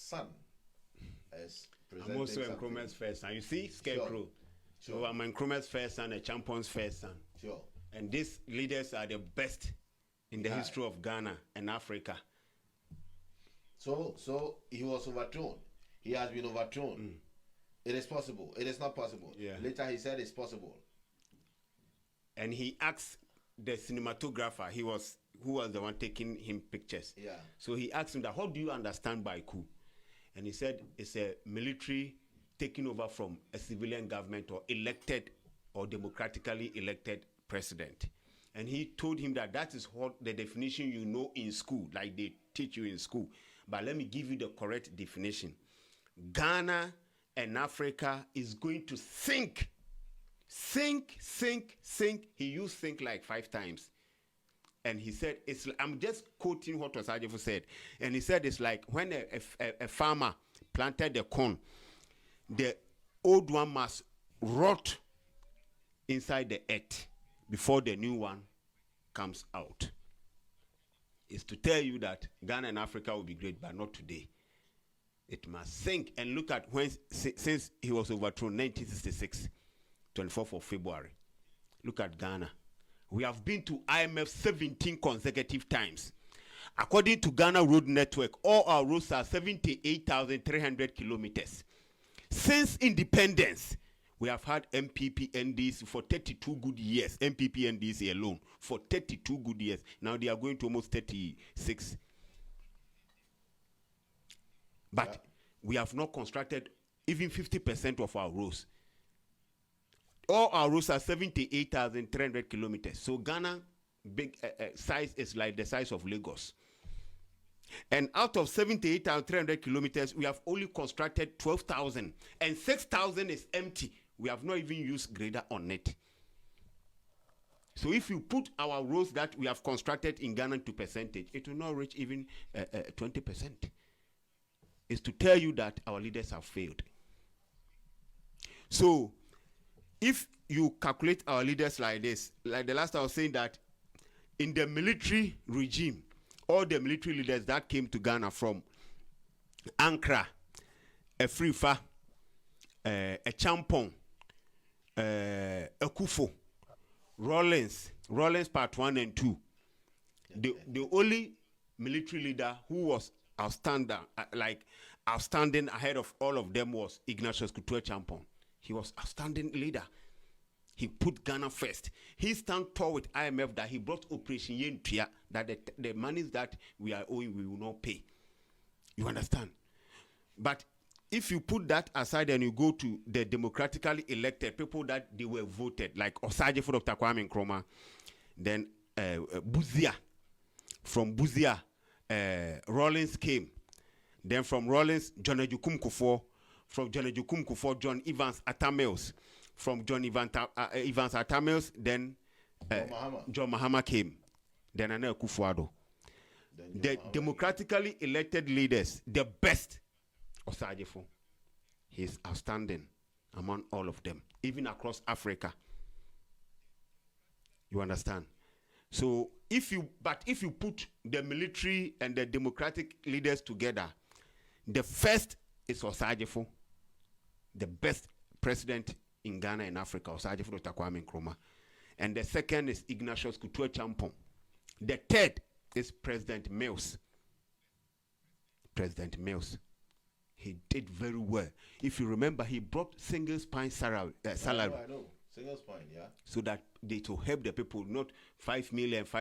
son as presenting. I'm also Nkrumah's first son. You see, Scarecrow. Sure. So I'm Nkrumah's first son, a champion's first son. Sure. And these leaders are the best in the history of Ghana and Africa. So he was overthrown. He has been overthrown. It is possible. It is not possible. Yeah. Later he said it's possible. And he asked the cinematographer, who was the one taking him pictures. Yeah. So he asked him that, how do you understand by coup? And he said it's a military taking over from a civilian government or elected or democratically elected president. And he told him that that is what the definition you know in school, like they teach you in school. But let me give you the correct definition. Ghana and Africa is going to sink. Sink. He used sink like 5 times. And he said, I'm just quoting what OSAGYEFO said. And he said it's like when a farmer planted the corn, the old one must rot inside the earth before the new one comes out. It's to tell you that Ghana and Africa will be great, but not today. It must sink. And look at when, since he was overthrown, 1966, 24th of February. Look at Ghana. We have been to IMF 17 consecutive times. According to Ghana Road Network, all our roads are 78,300 kilometers. Since independence, we have had MPP NDC for 32 good years. MPP NDC alone for 32 good years. Now they are going to almost 36. But we have not constructed even 50% of our roads. All our roads are 78,300 kilometers. So Ghana big size is like the size of Lagos. And out of 78,300 kilometers, we have only constructed 12,000. And 6,000 is empty. We have not even used grader on it. So if you put our roads that we have constructed in Ghana to percentage, it will not reach even 20%. It's to tell you that our leaders have failed. So if you calculate our leaders like this, like the last I was saying that in the military regime, all the military leaders that came to Ghana from Ankara, Afrifa, a Champon, a Kufo, Rawlins part 1 and 2. The only military leader who was outstanding ahead of all of them was Ignatius Kutuwe Champon. He was outstanding leader. He put Ghana first. He stand tall with IMF that he brought Operation Yentua, that the monies that we are owing, we will not pay. You understand? But if you put that aside and you go to the democratically elected people that they were voted, like OSAGYEFO Dr. Kwame Nkrumah, then Buzia, from Buzia, Rawlins came. Then from Rawlins, John Ejukum Kufuor. From John Ejukum Kufuor, John Evans Atamils. From John Evans Atamils, then John Mahama came. Then Nana Akufo-Addo. The democratically elected leaders, the best, OSAGYEFO. He is outstanding among all of them, even across Africa. You understand? So if you put the military and the democratic leaders together, the first is OSAGYEFO, the best president in Ghana and Africa, OSAGYEFO Dr. Kwame Nkrumah. And the second is Ignatius Kutuwe Champon. The third is President Mills. President Mills. He did very well. If you remember, he brought single spine salary. I know. Single spine, yeah. So that they to help the people, not 5 million,